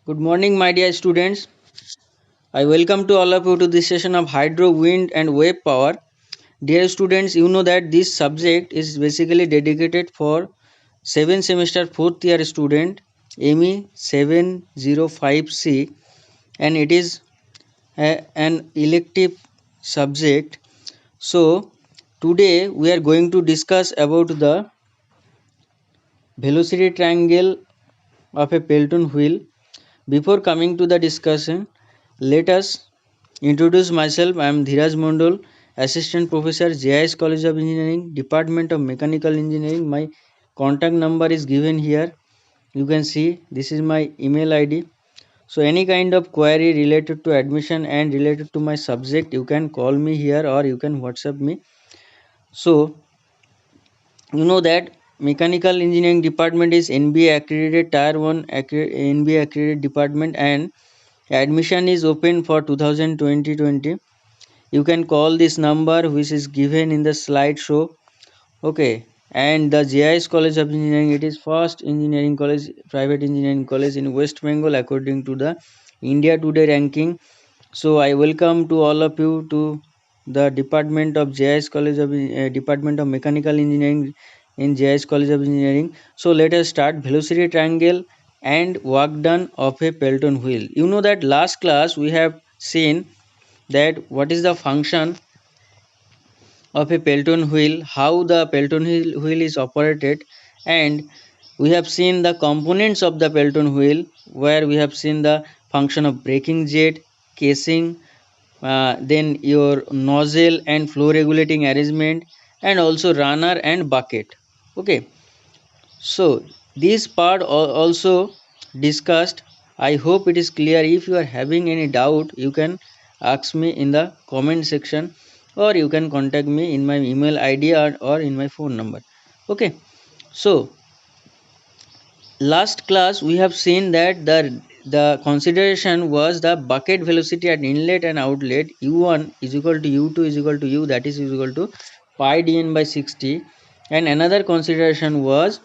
Good morning, my dear students. I welcome to all of you to this session of hydro, wind, and wave power. Dear students, you know that this subject is basically dedicated for 7 semester 4th year student ME 705C, and it is an elective subject. So today we are going to discuss about the velocity triangle of a Pelton wheel. Before coming to the discussion, let us introduce myself. I am Dhiraj Mondol, Assistant Professor, JIS College of Engineering, Department of Mechanical Engineering. My contact number is given here. You can see this is my email ID. So any kind of query related to admission and related to my subject, you can call me here or you can WhatsApp me. So you know that Mechanical Engineering Department is NBA accredited Tier 1 NBA accredited department, and admission is open for 2020. You can call this number which is given in the slideshow. Okay, and the JIS College of Engineering, it is first engineering college, private engineering college in West Bengal according to the India Today ranking. So I welcome to all of you to the department of JIS College of Department of Mechanical Engineering in JIS College of Engineering. So let us start velocity triangle and work done of a Pelton wheel. You know that last class we have seen that what is the function of a Pelton wheel, how the Pelton wheel is operated, and we have seen the components of the Pelton wheel, where we have seen the function of braking jet, casing, then your nozzle and flow regulating arrangement, and also runner and bucket. Okay, so this part also discussed. I hope it is clear. If you are having any doubt, you can ask me in the comment section, or you can contact me in my email ID or in my phone number. Okay, so last class we have seen that the consideration was the bucket velocity at inlet and outlet. U1 is equal to U2 is equal to U, that is equal to pi dn by 60, and another consideration was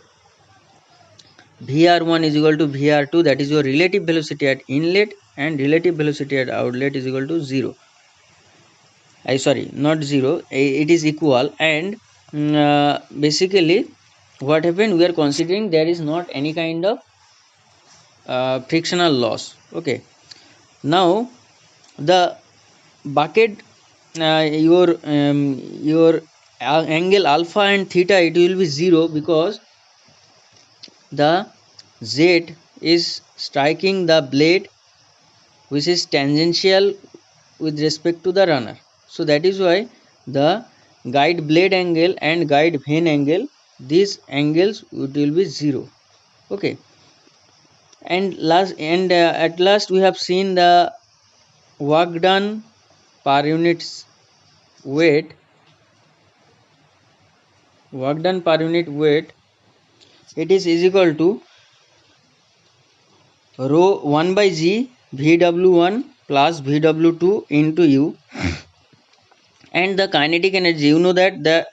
Vr1 is equal to Vr2, that is your relative velocity at inlet, and relative velocity at outlet is equal to 0. I sorry, not 0, it is equal. And basically what happened, we are considering there is not any kind of frictional loss. Okay, now the bucket, your angle alpha and theta, it will be 0 because the z is striking the blade which is tangential with respect to the runner. So that is why the guide blade angle and guide vane angle, these angles will be 0. Okay, and at last we have seen the work done per unit weight. Work done per unit weight, it is equal to rho 1 by g Vw1 plus Vw2 into u, and the kinetic energy, you know that the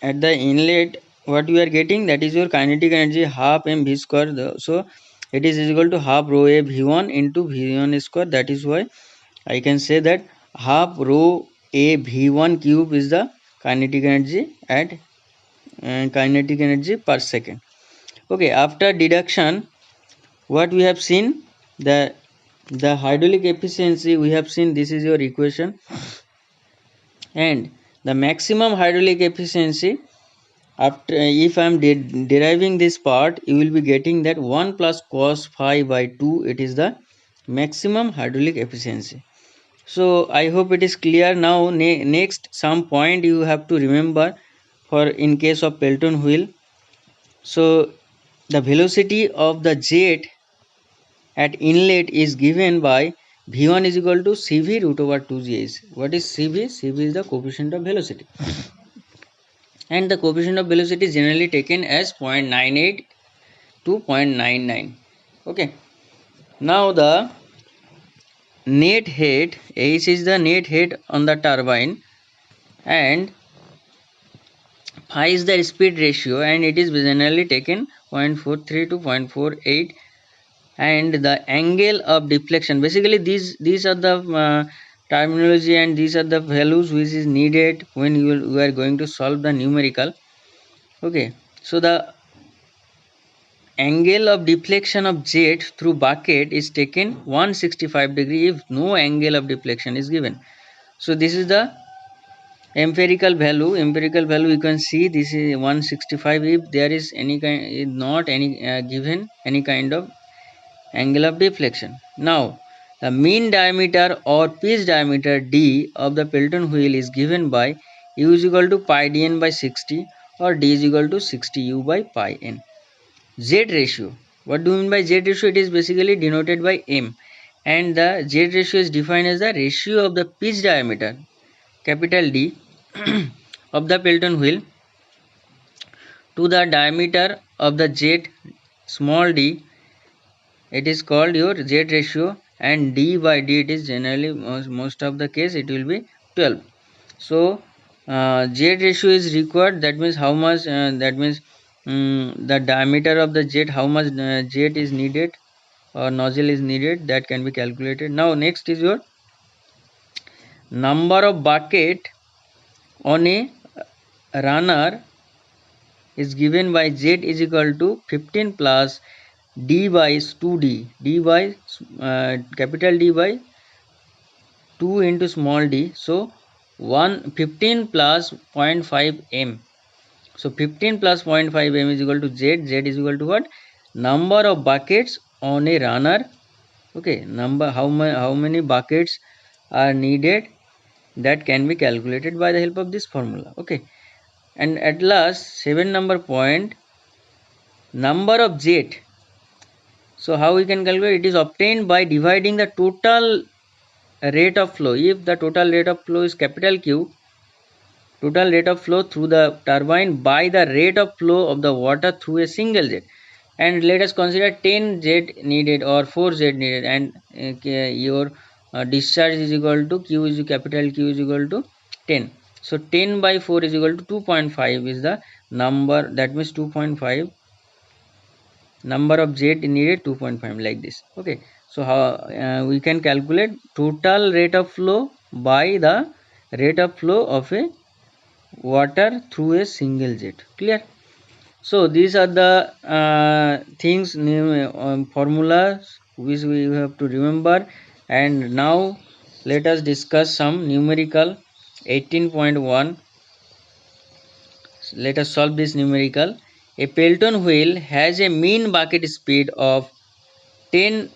at the inlet what we are getting, that is your kinetic energy half mv square. So it is equal to half rho a v1 into v1 square. That is why I can say that half rho a v1 cube is the kinetic energy at kinetic energy per second. Okay, after deduction, what we have seen, the hydraulic efficiency we have seen, this is your equation, and the maximum hydraulic efficiency, after if I am deriving this part, you will be getting that 1 plus cos phi by 2, it is the maximum hydraulic efficiency. So I hope it is clear. Now next some point you have to remember for in case of Pelton wheel. So the velocity of the jet at inlet is given by v1 is equal to cv root over 2gs. What is cv? Cv is the coefficient of velocity, and the coefficient of velocity is generally taken as 0.98 to 0.99. Okay, now the net head, H is the net head on the turbine, and phi is the speed ratio, and it is generally taken 0.43 to 0.48 and the angle of deflection. Basically these are the terminology, and these are the values which is needed when you are going to solve the numerical. Okay, so the angle of deflection of jet through bucket is taken 165 degree if no angle of deflection is given. So this is the empirical value you can see, this is 165 if there is any kind, not any given any kind of angle of deflection. Now the mean diameter or pitch diameter d of the Pelton wheel is given by u is equal to pi dn by 60 or d is equal to 60 u by pi n. Z ratio, what do you mean by Z ratio? It is basically denoted by m, and the Z ratio is defined as the ratio of the pitch diameter capital D of the Pelton wheel to the diameter of the jet small d. It is called your Z ratio, and d by d it is generally most of the case it will be 12. So Z ratio is required, that means how much that means the diameter of the jet, how much jet is needed or nozzle is needed, that can be calculated. Now next is your number of bucket on a runner is given by z is equal to 15 plus d by 2d, d by capital D by 2 into small d. So 15 plus 0.5 m. So 15 plus 0.5 m is equal to z. Z is equal to what? Number of buckets on a runner. Okay, number how many buckets are needed, that can be calculated by the help of this formula. Okay, and at last 7 number point, number of jet. So how we can calculate? It is obtained by dividing the total rate of flow. If the total rate of flow is capital Q, total rate of flow through the turbine by the rate of flow of the water through a single jet, and let us consider 10 jet needed or 4 jet needed, and your discharge is equal to Q is capital Q is equal to 10. So 10 by 4 is equal to 2.5 is the number, that means 2.5 number of jet needed 2.5 like this. Okay, so how we can calculate total rate of flow by the rate of flow of a water through a single jet. Clear? So these are the things, formulas which we have to remember. And now let us discuss some numerical 18.1. Let us solve this numerical. A Pelton wheel has a mean bucket speed of 10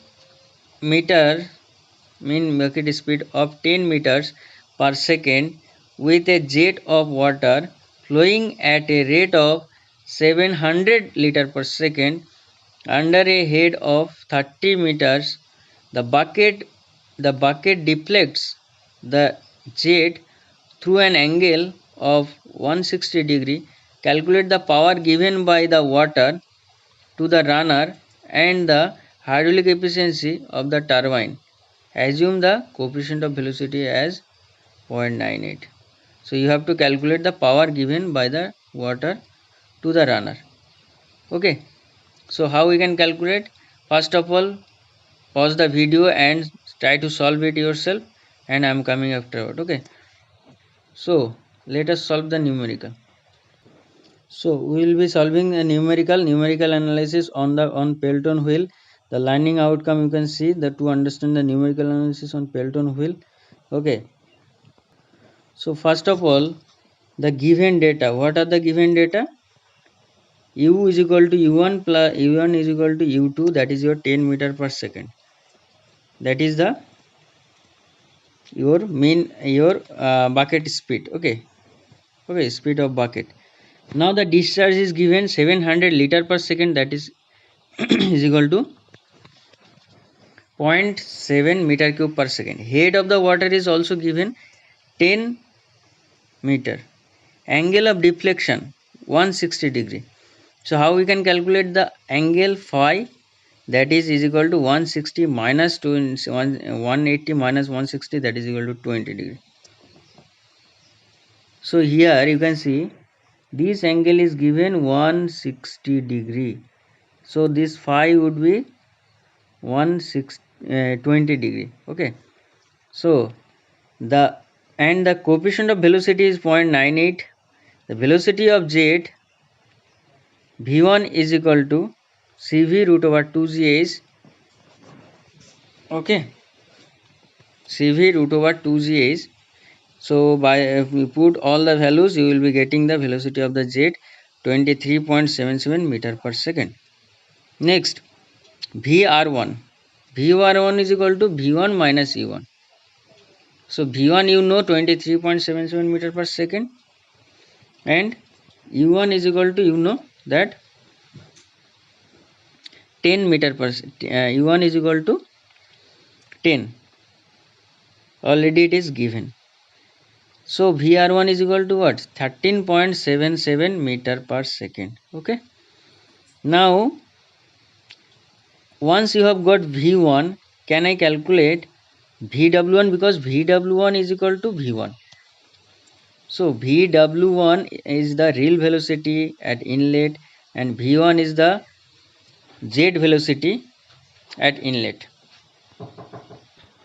meter, mean bucket speed of 10 meters per second with a jet of water flowing at a rate of 700 liter per second under a head of 30 meters. The bucket deflects the jet through an angle of 160 degree. Calculate the power given by the water to the runner and the hydraulic efficiency of the turbine. Assume the coefficient of velocity as 0.98. So you have to calculate the power given by the water to the runner. Okay, so how we can calculate? First of all, pause the video and try to solve it yourself, and I am coming afterward. Okay, so let us solve the numerical. So we will be solving a numerical analysis on Pelton wheel. The learning outcome you can see that to understand the numerical analysis on Pelton wheel. Okay, so first of all, the given data. What are the given data? U is equal to U1 plus U1 is equal to U2, that is your 10 meter per second. That is the your bucket speed. Okay, speed of bucket. Now the discharge is given 700 liter per second, that is is equal to 0.7 meter cube per second. Head of the water is also given 10 meter. Angle of deflection 160 degree. So how we can calculate the angle phi? That is equal to 160 minus 180 minus 160, that is equal to 20 degree. So here you can see this angle is given 160 degree. So this phi would be 20 degree. Okay, so the coefficient of velocity is 0.98. The velocity of jet v1 is equal to cv root over 2gh. Okay, cv root over 2gh. So by if we put all the values, you will be getting the velocity of the jet 23.77 meter per second. Next, VR1. VR1 is equal to V1 minus U1. So V1 you know 23.77 meter per second, and U1 is equal to, you know, that 10 meter per U1 is equal to 10. Already it is given. So VR1 is equal to what? 13.77 meter per second. Okay. Now once you have got V1, can I calculate VW1, because VW1 is equal to V1. So VW1 is the real velocity at inlet and V1 is the jet velocity at inlet.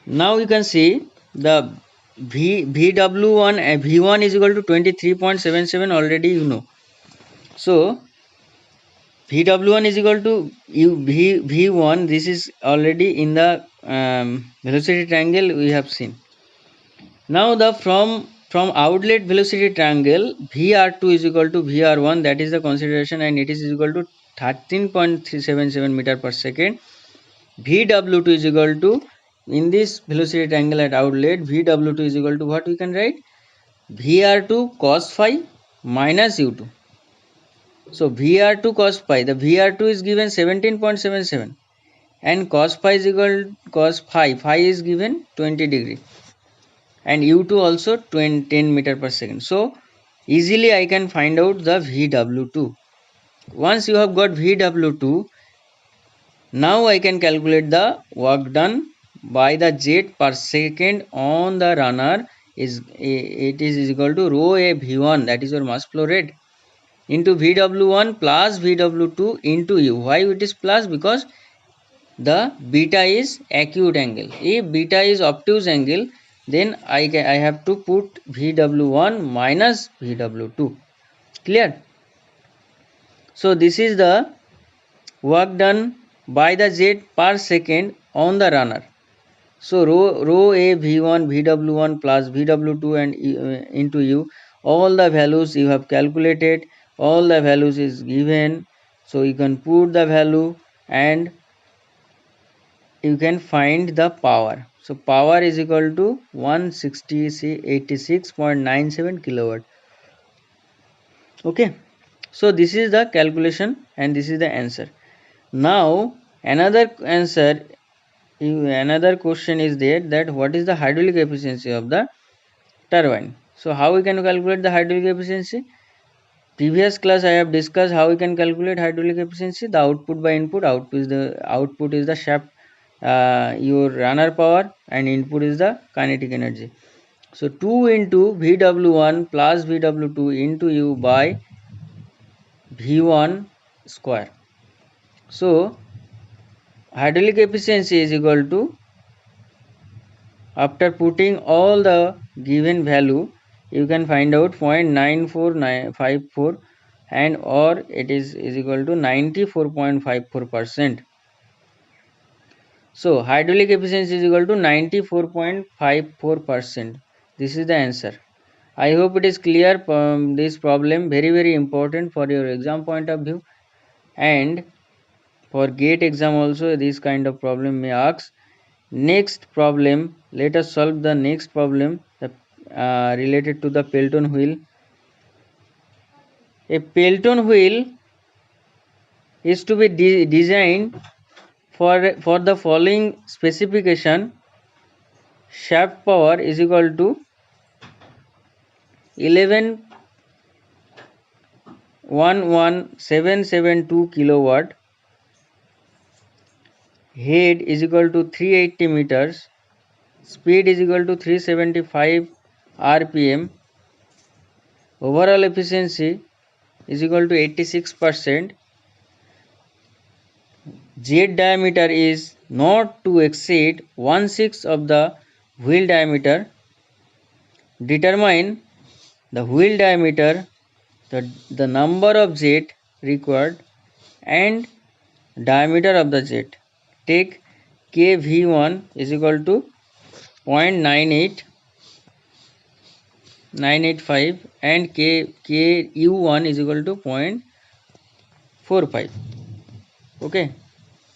Now you can see the VW1 and V1 is equal to 23.77, already you know. So VW1 is equal to V1, this is already in the velocity triangle we have seen. Now the from outlet velocity triangle, VR2 is equal to VR1, that is the consideration, and it is equal to 13.377 meter per second. VW2 is equal to, in this velocity triangle at outlet, VW2 is equal to what we can write? VR2 cos phi minus U2. So VR2 cos phi, the VR2 is given 17.77 and cos phi is equal, cos phi is given 20 degree, and U2 also 10 meter per second. So easily I can find out the VW2. Once you have got VW2, now I can calculate the work done by the jet per second on the runner. It is equal to rho a V1, that is your mass flow rate, into VW1 plus VW2 into U. Why it is plus? Because the beta is acute angle. If beta is obtuse angle, then I have to put VW1 minus VW2. Clear? So this is the work done by the jet per second on the runner. So rho a V1 VW1 plus VW2 and into U, all the values you have calculated, all the values is given, so you can put the value and you can find the power. So power is equal to 186.97 kilowatt. Okay, so this is the calculation and this is the answer. Now another question is there, that what is the hydraulic efficiency of the turbine. So how we can calculate the hydraulic efficiency? Previous class I have discussed how we can calculate hydraulic efficiency. The output by input. Output is the shaft, your runner power, and input is the kinetic energy. So 2 into VW1 plus VW2 into U by V1 square. So hydraulic efficiency is equal to, after putting all the given value, you can find out 0.9454, and or it is equal to 94.54%. So hydraulic efficiency is equal to 94.54%. This is the answer. I hope it is clear. This problem very important for your exam point of view, and for GATE exam also this kind of problem may ask. Next problem, let us solve the next problem related to the Pelton wheel. A Pelton wheel is to be designed for the following specification. Shaft power is equal to 11,11772 kilowatt. Head is equal to 380 meters. Speed is equal to 375 rpm. Overall efficiency is equal to 86%. Jet diameter is not to exceed 1/6 of the wheel diameter. Determine the wheel diameter, the number of jet required, and diameter of the jet. Take kV1 is equal to 0.98985 and ku1 is equal to 0.45. Okay,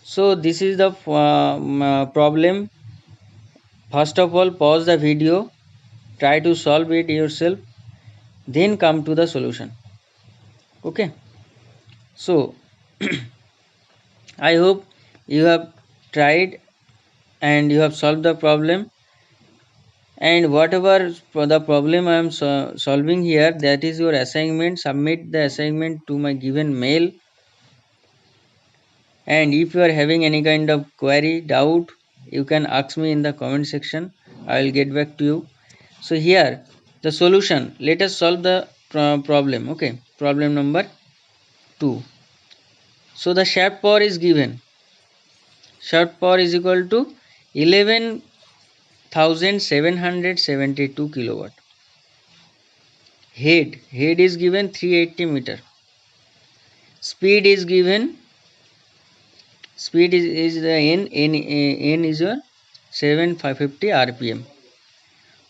so this is the problem. First of all, pause the video, try to solve it yourself, then come to the solution. Okay, so I hope you have tried and you have solved the problem, and whatever the problem I am solving here, that is your assignment. Submit the assignment to my given mail, and if you are having any kind of query, doubt, you can ask me in the comment section. I will get back to you. So here the solution, let us solve the problem. Okay, problem number 2. So the shaft power is given. Shaft power is equal to 11,772 kilowatt. Head is given 380 meter. Speed is given. Speed is the n is your 750 rpm.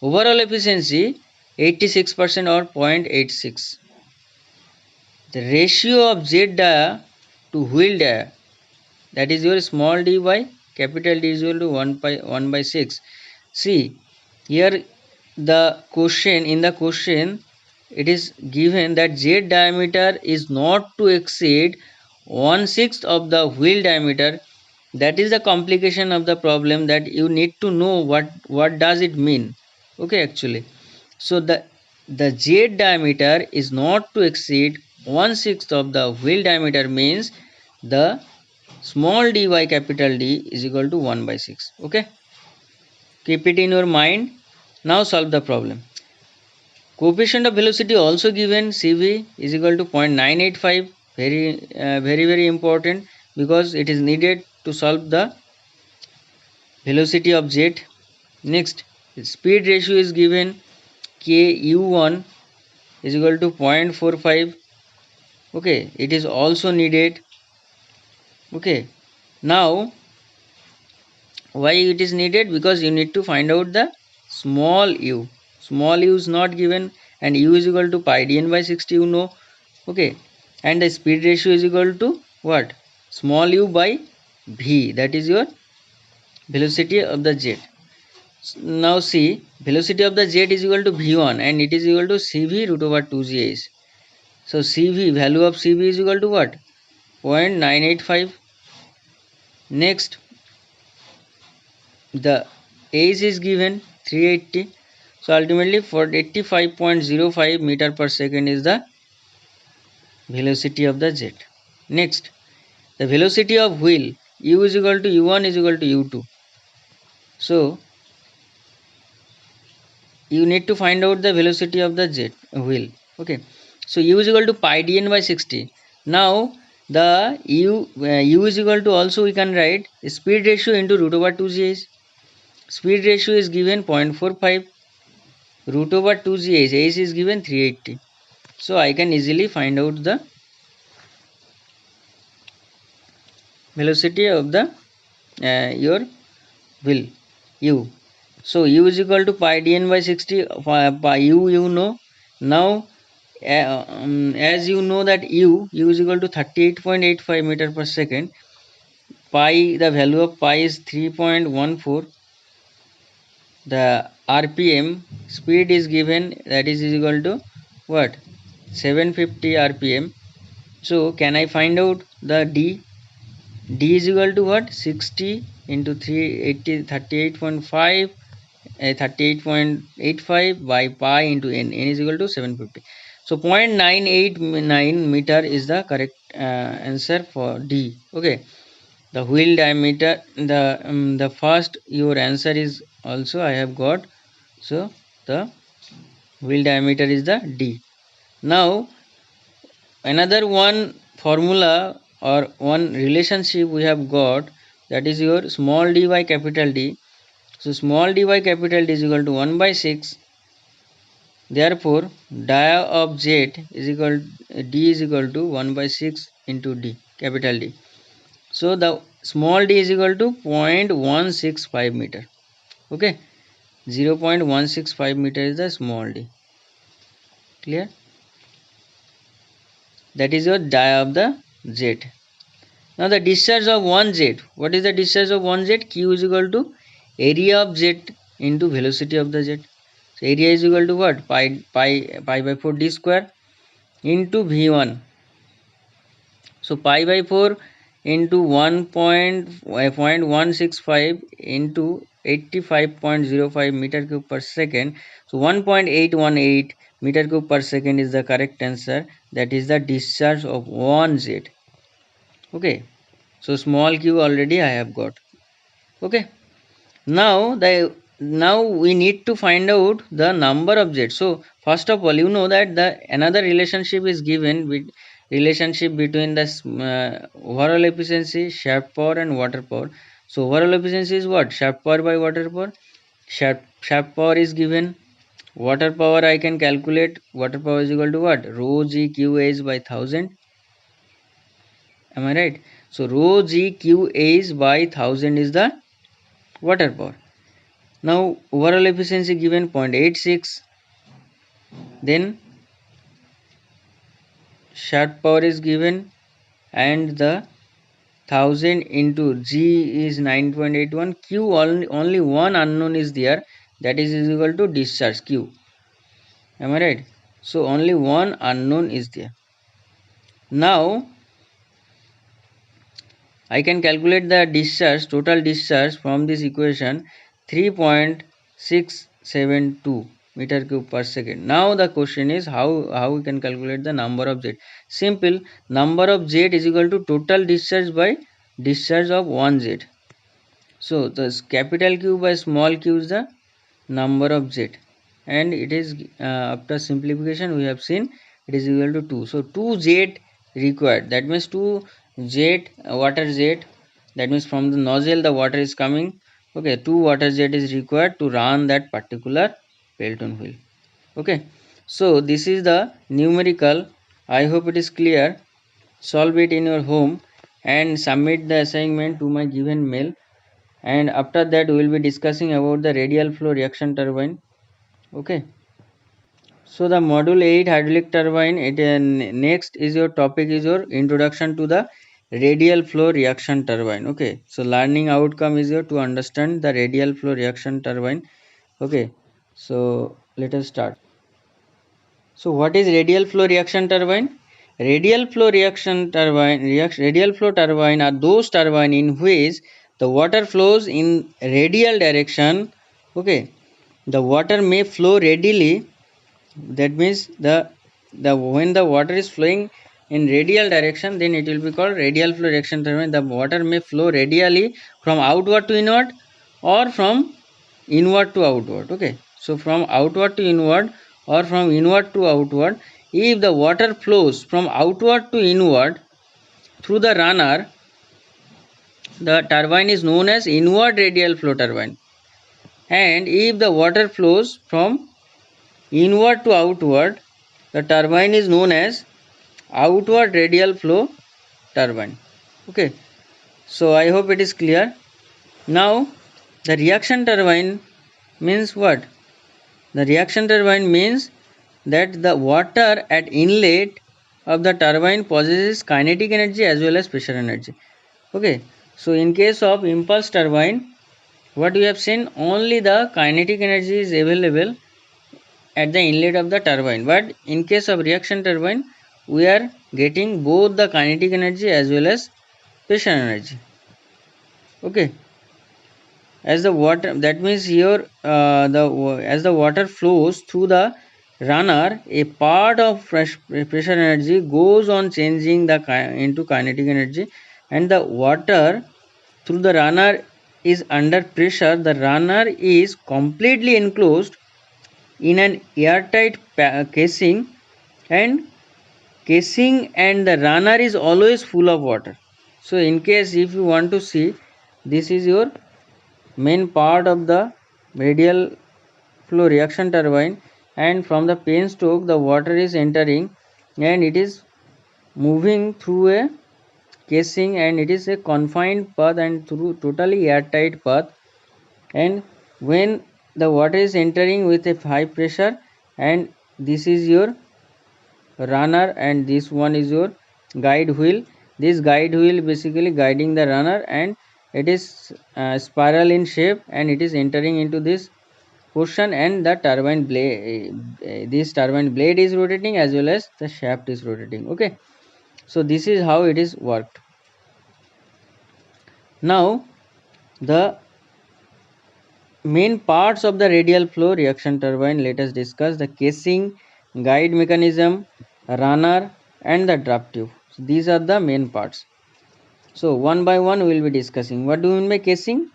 Overall efficiency 86% or 0.86. The ratio of jet dia to wheel dia, that is your small d by capital D is equal to 1 by 6. See here, the question, in the question it is given that jet diameter is not to exceed 1/6 of the wheel diameter. That is the complication of the problem, that you need to know what does it mean. Okay, actually, so the jet diameter is not to exceed 1/6 of the wheel diameter means the small d by capital D is equal to 1 by 6. Okay, keep it in your mind. Now solve the problem. Coefficient of velocity also given, Cv is equal to 0.985. Very important, because it is needed to solve the velocity of jet. Next, speed ratio is given, ku1 is equal to 0.45. Okay, it is also needed. Okay, now why it is needed? Because you need to find out the small u. Small u is not given, and u is equal to pi dn by 60, you know. Okay, and the speed ratio is equal to what? Small u by v, that is your velocity of the jet. Now see, velocity of the jet is equal to v1 and it is equal to cv root over 2gh. So cv, value of cv is equal to what? 0.985. Next, the age is given 380. So ultimately for 85.05 meter per second is the velocity of the jet. Next, the velocity of wheel, u is equal to u1 is equal to u2. So you need to find out the velocity of the jet wheel. Okay, so u is equal to pi dn by 60. Now the u is equal to, also we can write speed ratio into root over 2gh. Speed ratio is given 0.45, root over 2gh, h is given 380. So I can easily find out the velocity of the your wheel u. So u is equal to pi dn by 60. Pi u you know. Now as you know that u is equal to 38.85 meter per second. Pi, the value of pi is 3.14. The rpm speed is given, that is equal to what? 750 rpm. So can I find out the d? D is equal to what? 60 into 380, 38.5, 38.85 by pi into n. N is equal to 750. So 0.989 meter is the correct answer for D. Okay, the wheel diameter, the first your answer is also I have got. So the wheel diameter is the D. Now another one formula or one relationship we have got that is your small d by capital D. So small d by capital D is equal to 1 by 6. Therefore, dia of Z is equal D is equal to 1 by 6 into D, capital D. So the small d is equal to 0.165 meter. Okay, 0.165 meter is the small d. Clear? That is your dia of the Z. Now the discharge of one Z. What is the discharge of one Z? Q is equal to area of Z into velocity of the Z. So area is equal to what? Pi by 4 d square into V1. So pi by 4 into 1.165 into 85.05 meter cube per second. So 1.818 meter cube per second is the correct answer. That is the discharge of one Z. Okay. So small q already I have got. Okay. Now we need to find out the number of jets. So first of all, you know that the another relationship is given with relationship between the overall efficiency, shaft power and water power. So overall efficiency is what? Shaft power by water power. Shaft power is given. Water power I can calculate. Water power is equal to what? Rho g q h by 1000. Am I right? So rho g q h by 1000 is the water power. Now overall efficiency given 0.86, then shaft power is given and the 1000 into G is 9.81. Q only one unknown is there, that is equal to discharge Q. Am I right? So only one unknown is there. Now I can calculate the discharge, total discharge from this equation 3.672 meter cube per second. Now the question is how we can calculate the number of Z. Simple, number of Z is equal to total discharge by discharge of one Z. So the capital Q by small q is the number of Z, and it is after simplification we have seen it is equal to 2. So 2 Z required, that means 2 jet water jet, that means from the nozzle the water is coming. Okay, 2 water jet is required to run that particular Pelton wheel. Okay, so this is the numerical. I hope it is clear. Solve it in your home and submit the assignment to my given mail, and after that we will be discussing about the radial flow reaction turbine. Okay, so the module 8 hydraulic turbine, it next is your topic is your introduction to the radial flow reaction turbine. Okay, so learning outcome is your to understand the radial flow reaction turbine. Okay, so let us start. So what is radial flow reaction turbine? Radial flow reaction turbine, radial flow turbine are those turbine in which the water flows in radial direction. Okay, the water may flow radially, that means the when the water is flowing in radial direction, then it will be called radial flow reaction turbine. The water may flow radially from outward to inward or from inward to outward. Okay, so from outward to inward or from inward to outward. If the water flows from outward to inward through the runner, the turbine is known as inward radial flow turbine. And if the water flows from inward to outward, the turbine is known as outward radial flow turbine. Okay, so I hope it is clear. Now the reaction turbine means what? The reaction turbine means that the water at inlet of the turbine possesses kinetic energy as well as pressure energy. Okay, so in case of impulse turbine, what we have seen, only the kinetic energy is available at the inlet of the turbine, but in case of reaction turbine we are getting both the kinetic energy as well as pressure energy. Okay, as the water, that means here as the water flows through the runner, a part of pressure energy goes on changing the into kinetic energy, and the water through the runner is under pressure. The runner is completely enclosed in an airtight casing, and the runner is always full of water. So in case if you want to see, this is your main part of the radial flow reaction turbine, and from the penstoke the water is entering and it is moving through a casing, and it is a confined path and through totally airtight path. And when the water is entering with a high pressure, and this is your runner and this one is your guide wheel. This guide wheel basically guiding the runner, and it is spiral in shape and it is entering into this portion, and the turbine blade, this turbine blade is rotating as well as the shaft is rotating. Okay, so this is how it is worked. Now the main parts of the radial flow reaction turbine, let us discuss the casing, guide mechanism, runner and the draft tube. So these are the main parts. So one by one we will be discussing. What do you mean by casing?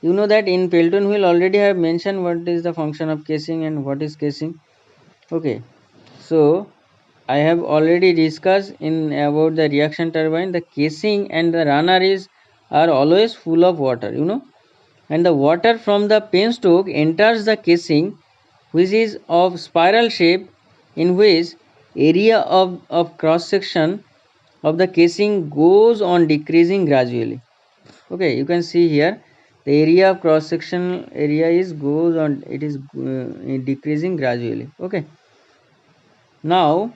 You know that in Pelton wheel already I have mentioned what is the function of casing and what is casing. Okay, so I have already discussed in about the reaction turbine. The casing and the runner are always full of water, you know, and the water from the penstoke enters the casing, which is of spiral shape, in which area of cross section of the casing goes on decreasing gradually. Okay, you can see here the area of cross section area is goes on, it is decreasing gradually. Okay, now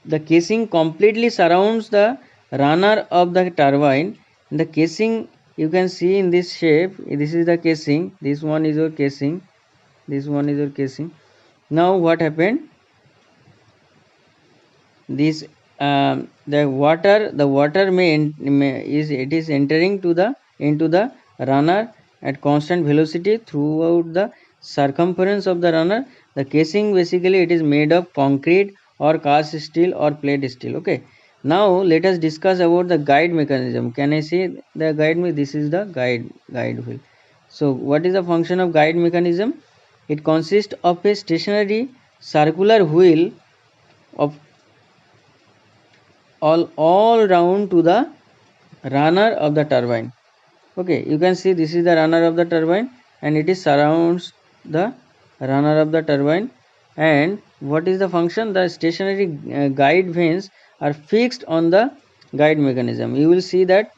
the casing completely surrounds the runner of the turbine. The casing you can see in this shape, this is the casing, this one is your casing, this one is your casing. Now what happened, this the water it is entering to the into the runner at constant velocity throughout the circumference of the runner. The casing basically it is made of concrete or cast steel or plate steel. Okay, now let us discuss about the guide mechanism. Can I see the guide me? This is the guide wheel. So what is the function of guide mechanism? It consists of a stationary circular wheel of all round to the runner of the turbine. Okay, you can see this is the runner of the turbine and it is surrounds the runner of the turbine. And what is the function? The stationary guide vanes are fixed on the guide mechanism. You will see that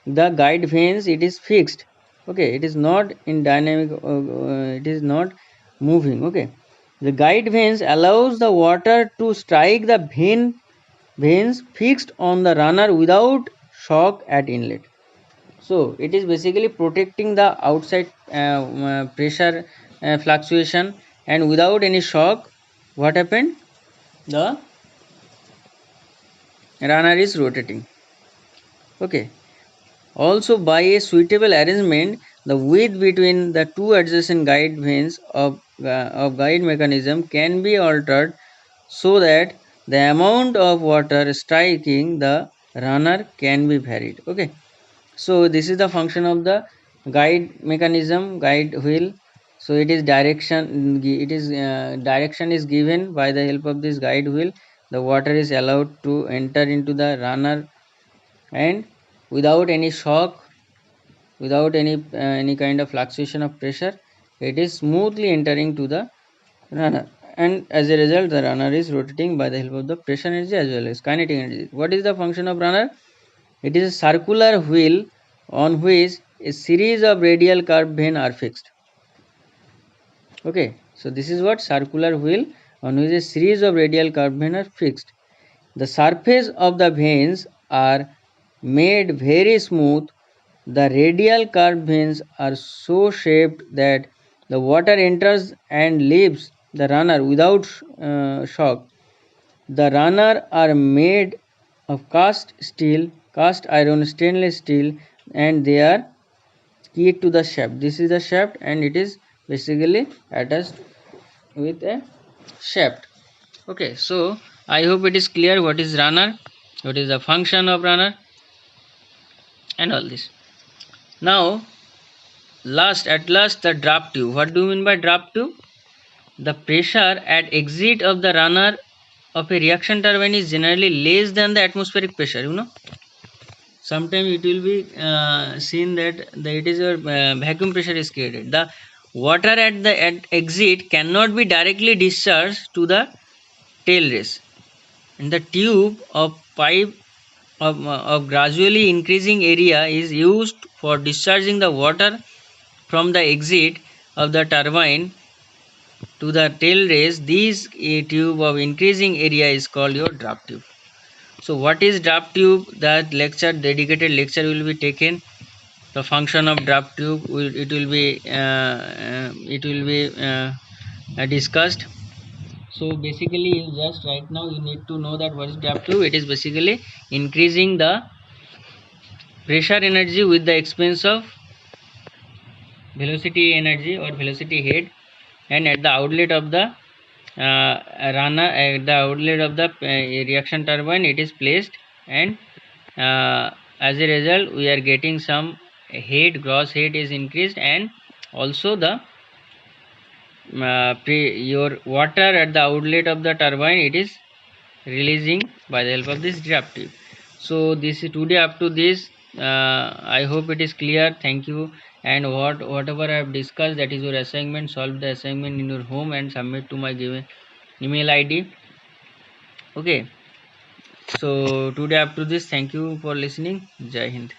the guide vanes it is fixed. Okay, it is not in dynamic, it is not moving. Okay, the guide vanes allows the water to strike the vanes fixed on the runner without shock at inlet. So it is basically protecting the outside pressure fluctuation, and without any shock, what happened, the runner is rotating. Okay, also by a suitable arrangement the width between the two adjacent guide vanes of guide mechanism can be altered so that the amount of water striking the runner can be varied. Okay, so this is the function of the guide mechanism, guide wheel. So it is direction is given by the help of this guide wheel. The water is allowed to enter into the runner, and without any shock, without any kind of fluctuation of pressure, it is smoothly entering to the runner, and as a result the runner is rotating by the help of the pressure energy as well as kinetic energy. What is the function of runner? It is a circular wheel on which a series of radial curved vanes are fixed. Okay, so this is what circular wheel on which a series of radial curved vanes are fixed. The surface of the vanes are made very smooth. The radial curved vanes are so shaped that the water enters and leaves the runner without shock. The runner are made of cast steel, cast iron, stainless steel, and they are keyed to the shaft. This is the shaft and it is basically attached with a shaft. Okay, so I hope it is clear what is runner, what is the function of runner and all this. Now at last the draft tube. What do you mean by draft tube? The pressure at exit of the runner of a reaction turbine is generally less than the atmospheric pressure, you know. Sometimes it will be seen that it is your vacuum pressure is created. The water at the exit cannot be directly discharged to the tail race, and the tube of pipe of gradually increasing area is used for discharging the water from the exit of the turbine to the tail race. This tube of increasing area is called your draft tube. So what is draft tube? That dedicated lecture will be taken. The function of draft tube it will be discussed. So basically, you just right now you need to know that what is draft tube. It is basically increasing the pressure energy with the expense of velocity energy or velocity head, and at the outlet of the runner, at the outlet of the reaction turbine it is placed, and as a result we are getting some head, gross head is increased, and also the your water at the outlet of the turbine it is releasing by the help of this draft tube. So this is today up to this. I hope it is clear. Thank you. And whatever I have discussed, that is your assignment. Solve the assignment in your home and submit to my given email ID. Okay. So today up to this. Thank you for listening. Jai Hind.